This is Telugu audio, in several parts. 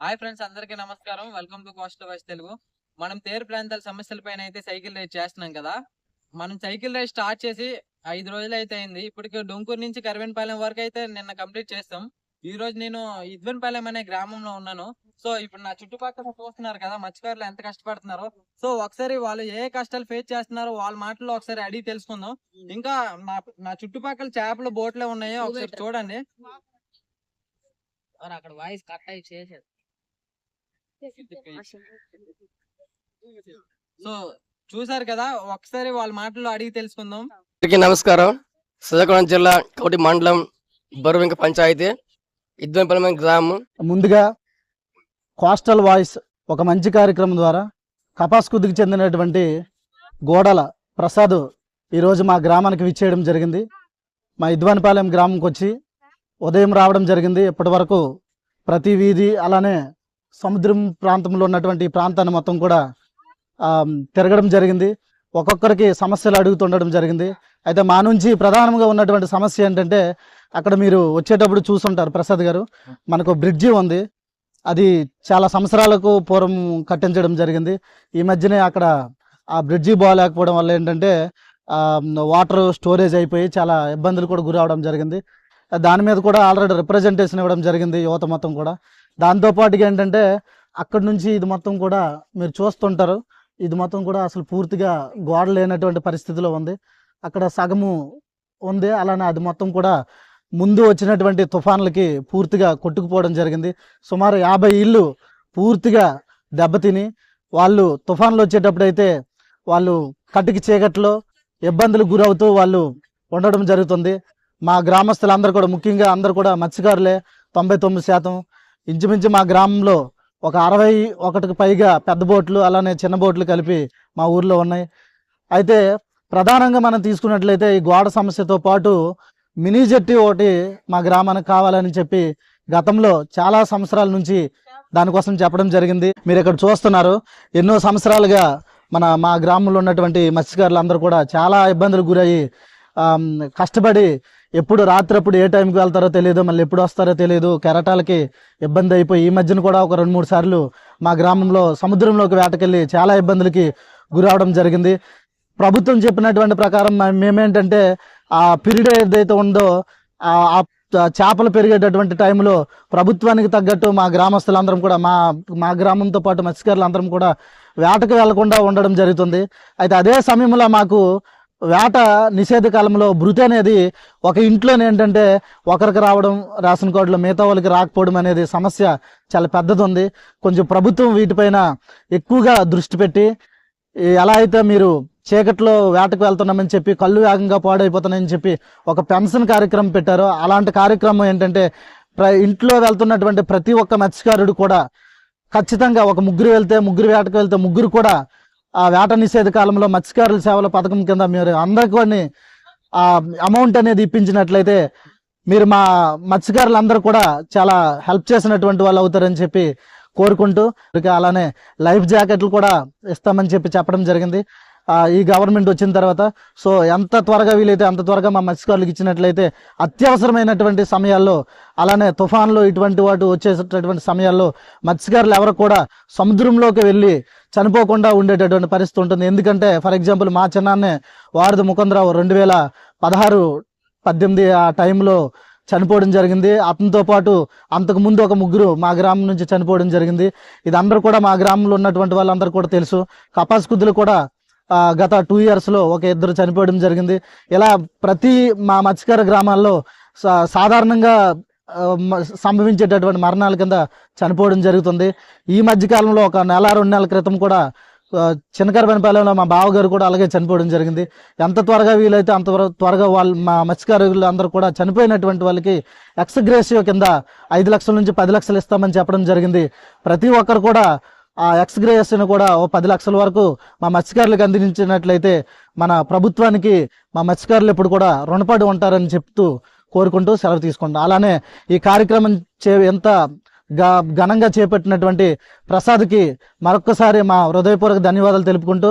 హాయ్ ఫ్రెండ్స్, అందరికీ నమస్కారం. Welcome to coastal voice Telugu. మనం తీర ప్రాంతాల సమస్యలపైన అయితే సైకిల్ రైడ్ చేస్తున్నాం కదా. మనం సైకిల్ రైడ్ స్టార్ట్ చేసి 5 రోజులైతే అయింది. ఇప్పటికి డొంకూరు నుంచి కరివెనపాలెం వరకు అయితే నిన్న కంప్లీట్ చేస్తాం. ఈ రోజు నేను ఇద్వెనపాలెం అనే గ్రామంలో ఉన్నాను. సో ఇప్పుడు నా చుట్టుపక్కల చూస్తున్నారు కదా, మత్స్యకారులు ఎంత కష్టపడుతున్నారో. సో ఒకసారి వాళ్ళు ఏ కష్టాలు ఫేస్ చేస్తున్నారో వాళ్ళ మాటల్లో ఒకసారి అడిగి తెలుసుకుందాం. ఇంకా నా నా చుట్టుపక్కల చేపలు బోట్లే ఉన్నాయో ఒకసారి చూడండి. అక్కడ వాయిస్ కట్ అయి చేసేది. సో చూసారు కదా, ఒకసారి వాళ్ళ మాటల్లో అడిగి తెలుసుకుందాం. అందరికీ నమస్కారం. శ్రీకాకుళం జిల్లా కౌటి మండలం బరువింక పంచాయతీ ఇద్వెనపాలెం గ్రామం. ముందుగా కోస్టల్ వాయిస్ ఒక మంచి కార్యక్రమం ద్వారా కపాస్కుద్దికి చెందినటువంటి గోడల ప్రసాద్ ఈరోజు మా గ్రామానికి విచ్చేయడం జరిగింది. మా ఇద్వెనపాలెం గ్రామంకి వచ్చి ఉదయం రావడం జరిగింది. ఇప్పటి వరకు ప్రతి వీధి అలానే సముద్రం ప్రాంతంలో ఉన్నటువంటి ప్రాంతాన్ని మొత్తం కూడా తిరగడం జరిగింది. ఒక్కొక్కరికి సమస్యలు అడుగుతుండడం జరిగింది. అయితే మా నుంచి ప్రధానంగా ఉన్నటువంటి సమస్య ఏంటంటే, అక్కడ మీరు వచ్చేటప్పుడు చూసుంటారు ప్రసాద్ గారు, మనకు బ్రిడ్జి ఉంది. అది చాలా సంవత్సరాలకు పూర్వం కట్టించడం జరిగింది. ఈ మధ్యనే అక్కడ ఆ బ్రిడ్జి బాగాలేకపోవడం వల్ల ఏంటంటే వాటర్ స్టోరేజ్ అయిపోయి చాలా ఇబ్బందులు కూడా గురవడం జరిగింది. దాని మీద కూడా ఆల్రెడీ రిప్రజెంటేషన్ ఇవ్వడం జరిగింది యువత మొత్తం కూడా. దాంతోపాటుగా ఏంటంటే అక్కడి నుంచి ఇది మొత్తం కూడా మీరు చూస్తుంటారు, ఇది మొత్తం కూడా అసలు పూర్తిగా గోడ లేనటువంటి పరిస్థితిలో ఉంది. అక్కడ సగము ఉంది, అలానే అది మొత్తం కూడా ముందు వచ్చినటువంటి తుఫాన్లకి పూర్తిగా కొట్టుకుపోవడం జరిగింది. సుమారు 50 ఇళ్ళు పూర్తిగా దెబ్బతిని వాళ్ళు తుఫాన్లు వచ్చేటప్పుడైతే వాళ్ళు కటికి చీకట్లో ఇబ్బందులు గురవుతూ వాళ్ళు ఉండడం జరుగుతుంది. మా గ్రామస్తులందరూ కూడా, ముఖ్యంగా అందరూ కూడా మత్స్యకారులే 99%. ఇంచుమించు మా గ్రామంలో ఒక 61కి పైగా పెద్ద బోట్లు అలానే చిన్న బోట్లు కలిపి మా ఊర్లో ఉన్నాయి. అయితే ప్రధానంగా మనం తీసుకున్నట్లయితే ఈ గోడ సమస్యతో పాటు మినీ జెట్టి ఒకటి మా గ్రామానికి కావాలని చెప్పి గతంలో చాలా సంవత్సరాల నుంచి దానికోసం చెప్పడం జరిగింది. మీరు ఇక్కడ చూస్తున్నారు, ఎన్నో సంవత్సరాలుగా మా గ్రామంలో ఉన్నటువంటి మత్స్యకారులు అందరూ కూడా చాలా ఇబ్బందులు గురయ్యి కష్టపడి ఎప్పుడు రాత్రప్పుడు ఏ టైంకి వెళ్తారో తెలియదు, మళ్ళీ ఎప్పుడు వస్తారో తెలియదు, కెరటాలకి ఇబ్బంది అయిపోయి ఈ మధ్యన కూడా ఒక 2-3 సార్లు మా గ్రామంలో సముద్రంలోకి వేటకెళ్ళి చాలా ఇబ్బందులకి గురవడం జరిగింది. ప్రభుత్వం చెప్పినటువంటి ప్రకారం మేమేంటంటే ఆ పీరియడ్ ఏదైతే ఉందో ఆ చేపలు పెరిగేటటువంటి టైంలో ప్రభుత్వానికి తగ్గట్టు మా గ్రామస్తులందరం కూడా మా గ్రామంతో పాటు మత్స్యకారులందరం కూడా వేటకు వెళ్లకుండా ఉండడం జరుగుతుంది. అయితే అదే సమయంలో మాకు వేట నిషేధ కాలంలో భృతి అనేది ఒక ఇంట్లోనే ఏంటంటే ఒకరికి రావడం, రేషన్ కార్డులో మిగతా వాళ్ళకి రాకపోవడం అనేది సమస్య చాలా పెద్దది ఉంది. కొంచెం ప్రభుత్వం వీటిపైన ఎక్కువగా దృష్టి పెట్టి, ఎలా అయితే మీరు చీకట్లో వేటకు వెళ్తున్నామని చెప్పి కళ్ళు వేగంగా పాడైపోతున్నాయని చెప్పి ఒక పెన్షన్ కార్యక్రమం పెట్టారో, అలాంటి కార్యక్రమం ఏంటంటే ఇంట్లో వెళ్తున్నటువంటి ప్రతి ఒక్క మత్స్యకారుడు కూడా ఖచ్చితంగా ఒక ముగ్గురు వేటకు వెళ్తే ముగ్గురు కూడా ఆ వేట నిషేధ కాలంలో మత్స్యకారుల సేవల పథకం కింద మీరు అందరికీ ఆ అమౌంట్ అనేది ఇప్పించినట్లయితే మీరు మా మత్స్యకారులందరూ కూడా చాలా హెల్ప్ చేసినటువంటి వాళ్ళు అవుతారని చెప్పి కోరుకుంటూ, అలానే లైఫ్ జాకెట్లు కూడా ఇస్తామని చెప్పి చెప్పడం జరిగింది ఈ గవర్నమెంట్ వచ్చిన తర్వాత. సో ఎంత త్వరగా వీలైతే అంత త్వరగా మా మత్స్యకారులకు ఇచ్చినట్లయితే అత్యవసరమైనటువంటి సమయాల్లో, అలానే తుఫాన్లు ఇటువంటి వాటి వచ్చేటటువంటి సమయాల్లో మత్స్యకారులు ఎవరు కూడా సముద్రంలోకి వెళ్ళి చనిపోకుండా ఉండేటటువంటి పరిస్థితి ఉంటుంది. ఎందుకంటే ఫర్ ఎగ్జాంపుల్ మా చిన్నాన్నే వారధి ముకుందరావు 2016-18 ఆ టైంలో చనిపోవడం జరిగింది. అతనితో పాటు అంతకు ముందు ఒక ముగ్గురు మా గ్రామం నుంచి చనిపోవడం జరిగింది. ఇది అందరూ కూడా మా గ్రామంలో ఉన్నటువంటి వాళ్ళందరూ కూడా తెలుసు. కపాస్కుద్దులు కూడా గత 2 ఇయర్స్లో ఒక 2 చనిపోవడం జరిగింది. ఇలా ప్రతి మా మత్స్యకార గ్రామాల్లో సాధారణంగా సంభవించేటటువంటి మరణాల కింద చనిపోవడం జరుగుతుంది. ఈ మధ్యకాలంలో ఒక 1-2 నెలల క్రితం కూడా చిన్నకరవెనపాలెంలో మా బావగారు కూడా అలాగే చనిపోవడం జరిగింది. ఎంత త్వరగా వీలైతే అంత త్వరగా మా మత్స్యకారులు అందరూ కూడా చనిపోయినటువంటి వాళ్ళకి ఎక్స్గ్రేషియో కింద 5 లక్షల నుంచి 10 లక్షలు ఇస్తామని చెప్పడం జరిగింది. ప్రతి ఒక్కరు కూడా ఆ ఎక్స్గ్రేషియోను కూడా 10 లక్షల వరకు మా మత్స్యకారులకు అందించినట్లయితే మన ప్రభుత్వానికి మా మత్స్యకారులు ఎప్పుడు కూడా రుణపడి ఉంటారని చెప్తూ కోరుకుంటూ సెలవు తీసుకుంటాం. అలానే ఈ కార్యక్రమం ఎంత ఘనంగా చేపట్టినటువంటి ప్రసాద్కి మరొక్కసారి మా హృదయపూర్వక ధన్యవాదాలు తెలుపుకుంటూ.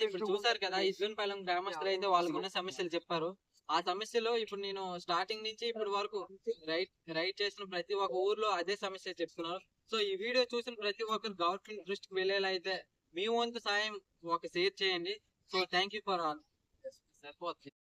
ఇప్పుడు చూసారు కదా, ఇద్వెనపాలెం గ్రామస్తులు అయితే వాళ్ళకున్న సమస్యలు చెప్పారు. ఆ సమస్యలో ఇప్పుడు నేను స్టార్టింగ్ నుంచి ఇప్పటి వరకు రైడ్ చేసిన ప్రతి ఒక్క ఊర్లో అదే సమస్య చెప్తున్నారు. సో ఈ వీడియో చూసిన ప్రతి ఒక్కరు గవర్నమెంట్ దృష్టికి వెళ్ళేలా అయితే మీ వంతు సాయం ఒక షేర్ చేయండి. So thank you for all. సరిపోతుంది.